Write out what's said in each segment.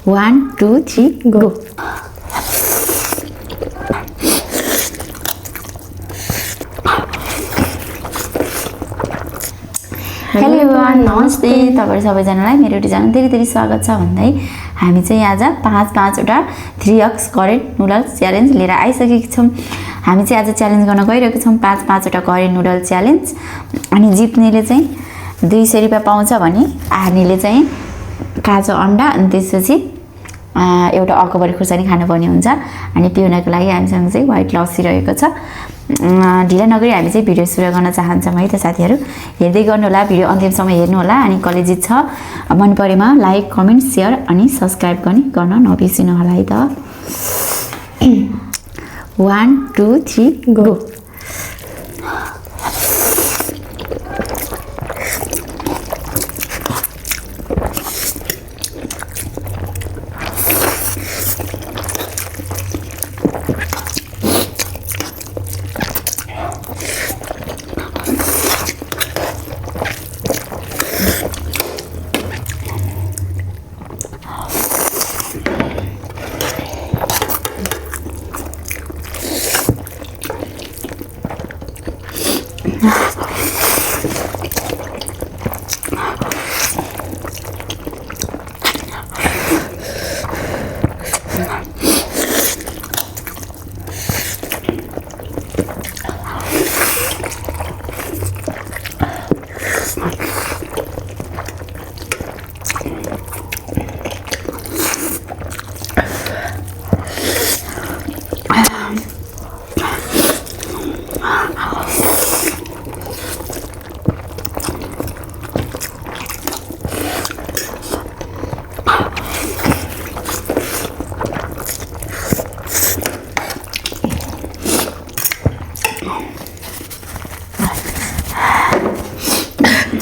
1 2 3 go hello everyone नमस्ते तपाईहरु सबैजनालाई मेरो युट्युब च्यानल धेरै धेरै स्वागत छ भन्दै हामी चाहिँ आज 5 वटा 3x करेन्ट नुडल्स च्यालेन्ज लिएर आइसकेका छौं। हामी चाहिँ आज च्यालेन्ज गर्न गइरहेको छौं 5 वटा करेन्ट नुडल च्यालेन्ज। अनि जित्नेले चाहिँ 200 रुपैयाँ पाउँछ भने हार्नेले चाहिँ काँचो अण्डा अनि त्यसपछि एउटा अकबर खुर्सानी खानुपर्ने हुन्छ। अनि पिउनको लागि हामीसँग चाहिँ व्हाइट लस्सी रहेको छ। ढिला नगरी हामी चाहिँ भिडियो सुरु गर्न चाहन्छौँ है त साथीहरु, हेर्दै गर्नु होला, भिडियो अन्तिमसम्म हेर्नु होला। अनि कसले जित्छ मन परेमा लाइक कमेन्ट शेयर अनि सब्स्क्राइब गर्न नबिर्सिनु होला है त। 1 2 3 गो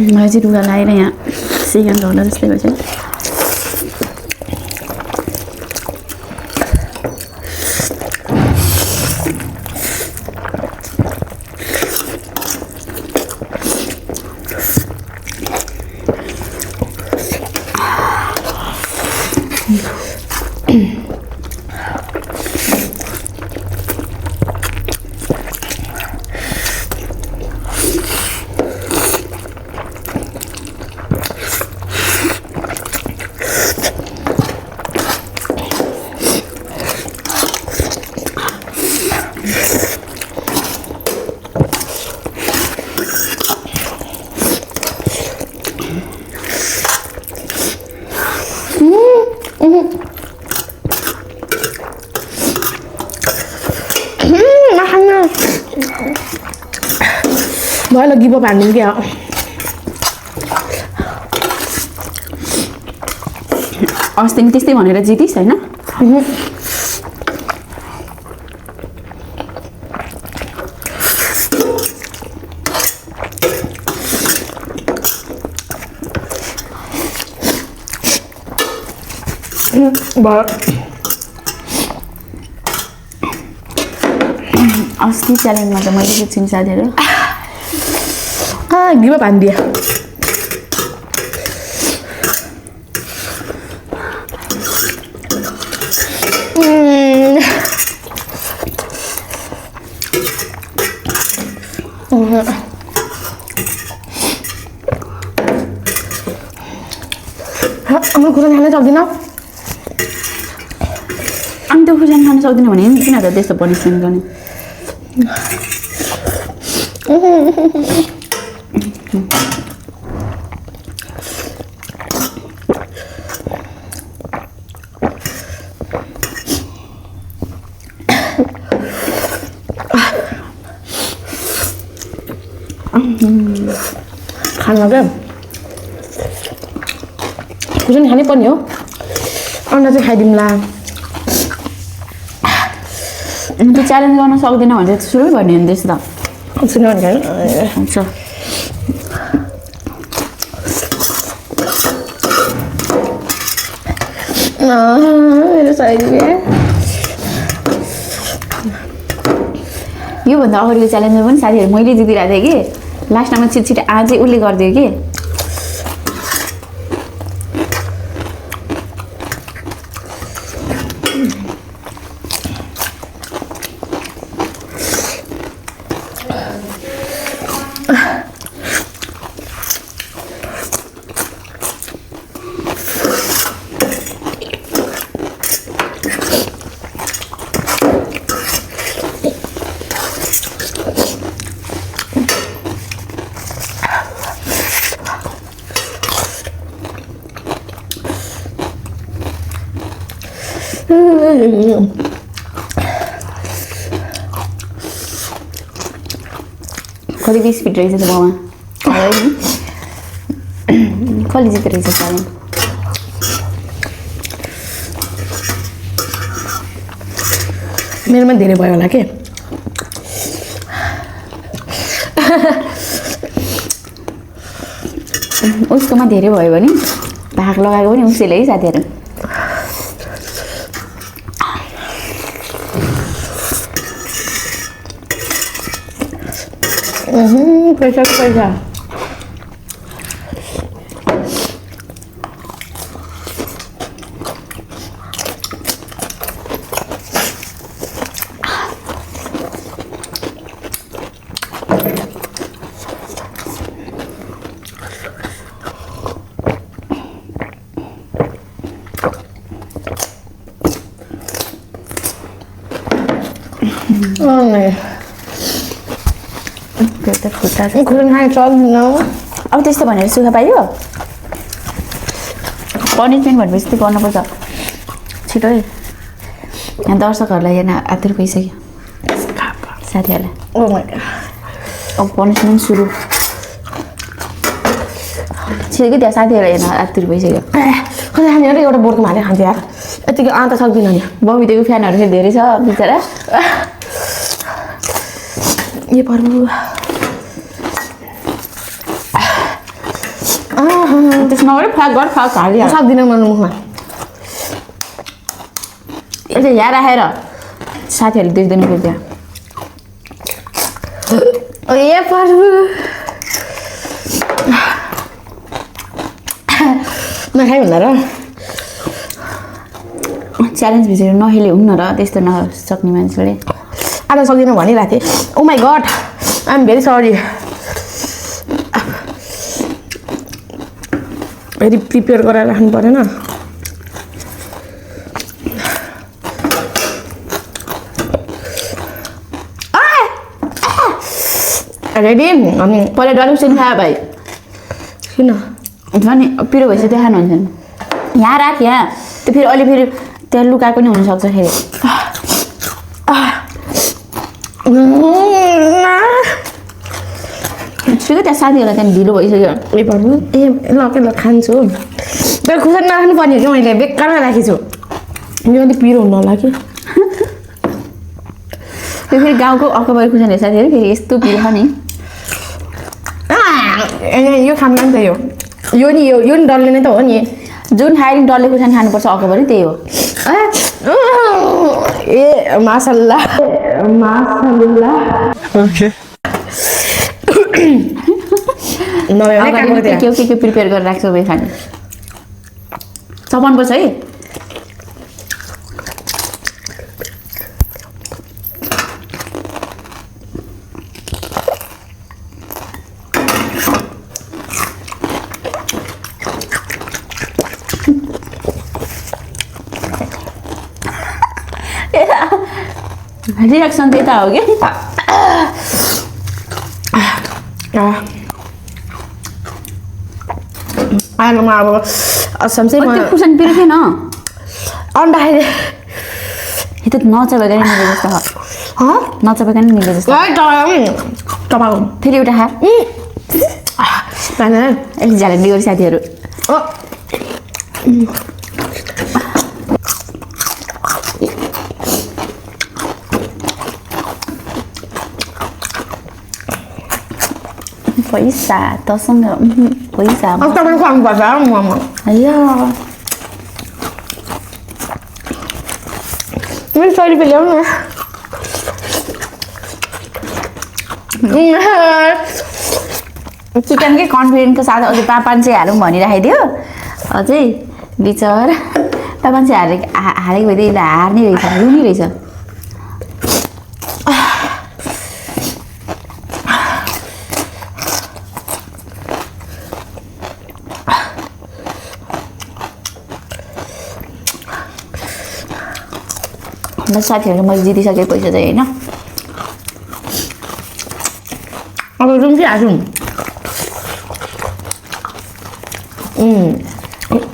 मलाई चाहिँ रुगा लागेर यहाँ सेकेन्ड होला जस्तै भएछ। Bởi là ghi vào bản mình kìa. अस्ति नि त्यस्तै भनेर जितिस् हैन? अस्ति च्यालेन्जमा त मैले जित्छु नि साथीहरु। Gimana pan dia? Kamu kurang halus lagi nak? Anda kurang halus lagi nih, ini kita ada tes polisi nih kan? खाना क्या कुछ नहीं खाने पर्ने हो अन्डा चाहिँ खाइदिउँला। त्यो च्यालेन्ज गर्न सक्दैन भने चाहिँ सुरु गर्ने हो नि त्यसो त सुरु गर्ने हुन्छ। मेरो साइडमा यो भन्दा अगाडिको च्यालेन्जमा पनि साथीहरु मैले जितिरहेको थिएँ कि लास्टमा छिटछिटो आज उसले गर्दियो कि कति 20 फिट रहेछ त बाउमा कसले जित्दो रहेछ च्यालेन्ज मेरोमा धेरै भयो होला के उसकोमा धेरै भयो भने भाग लगाएको पनि उसैले है साथीहरू पैसा पैसा अब त्यस्तो भनेर सुख पाइयो पनिसमेन्ट भनेपछि त्यो गर्नुपर्छ छिटो है यहाँ दर्शकहरूलाई हेर्न आतुर भइसक्यो साथीहरूलाई अब पनिसमेन्ट सुरु छिटो कि त्यहाँ साथीहरूलाई हेर्न आतुर भइसक्यो कति हामीहरू एउटा बोर्डको हालेर खान्थ्यो यार यतिको आँट सक्दिनँ नि बबिताको फ्यानहरू फेरि धेरै छ बिचरा ए प्रभु त्यसमा गऱ्यो फ्याक हालिहाल्यो सक्दिनँ मलाई मुखमा यसो यहाँ राखेर साथीहरूले देख्दैन फेरि त्यहाँ ए प्रभु नखाइ भन्दा र च्यालेन्ज भित्र नखेले हुन्न र त्यस्तो नसक्ने मान्छेले आज सक्दिनँ भनिरहेको थिएँ oh my god I am very sorry फेरि प्रिपेयर गरेर राख्नु परेन रेडी पहिला डल्लै उसिन खायो भाइ किन झन् पिरो भएपछि त्यो खानुहुन्छ यहाँ राख यहाँ त्यो फेरि अहिले फेरि त्यहाँ लुकाएको पनि हुनसक्छ फेरि ठिकै त्यहाँ साथीहरूलाई त्यहाँ ढिलो भइसक्यो ए प्रभु ए ल के ल खान्छु तर खुर्सानी नराख्नु पर्ने हो कि मैले बेकारमा राखेको छु यो अलिक पिरो हुनु होला कि त्यो फेरि गाउँको अकबर खुर्सानी साथीहरू फेरि यस्तो पिरो छ नि यो खाना नि त यो नि यो नि डल्ले नै त हो नि जुन खाएर डल्ले खुर्सानी खानुपर्छ अकबरै त्यही हो ए मासल्ला ओके के प्रिपेयर गरेर राख्छ भाइ खाने चपाउनुपर्छ है रिएक्सन त्यही त हो कि आलुमा अब असम चाहिँ त्यो खुर्सानी पिरो थिएन अन्डा खाइदिएँ यो त नचपाइकन मिले जस्तो नचपाइकन मिले जस्तो टमाको फेरि एउटा खा अलिक झ्यालेन्डी गरी साथीहरू पैसा तसँग पैसा तपाईँ खुवाउनुपर्छ मोमो अಯ್यो मेरो 100 रुपियाँ ल्याउनु चिकनकै कन्फिडेन्टको साथ अझै 500 हालौँ भनिराखिदियो अझै बिचरा त मान्छे हारेको भए त हार्ने रहेछ रुनी रहेछ साथीहरू मैले जितिसकेँ पैसा चाहिँ होइन अब रुम चाहिँ हासौँ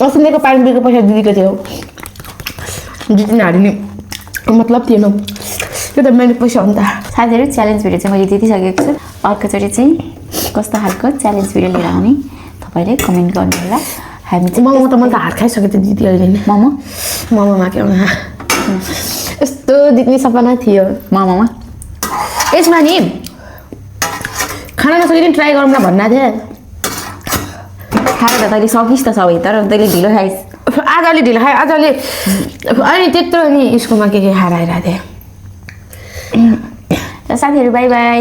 अस्तिको पानीको पैसा दिदीको थियो जित्ने हारिने मतलब थिएन त्यो त मैले पैसा हो नि त साथीहरू च्यालेन्ज भिडियो चाहिँ मैले जितिसकेको छु अर्कोचोटि चाहिँ कस्तो खालको च्यालेन्ज भिडियो लिएर आउने तपाईँले कमेन्ट गर्नु होला हामी चाहिँ मोमो त मैले त हात खाइसकेँ त दिदी अहिले नै मोमोमा के यस्तो जित्ने सपना थियो मोमोमा यसमा नि खाना नसकेर ट्राई गरौँ न भन्ना थिएँ खाएर त तैँले सकिस् त सबै तर तैँले ढिलो खाइस् आज अलि ढिलो खाएँ आज अलि अनि त्यत्रो नि स्कुलमा के खाएर आइरहेको थिएँ साथीहरू बाई बाई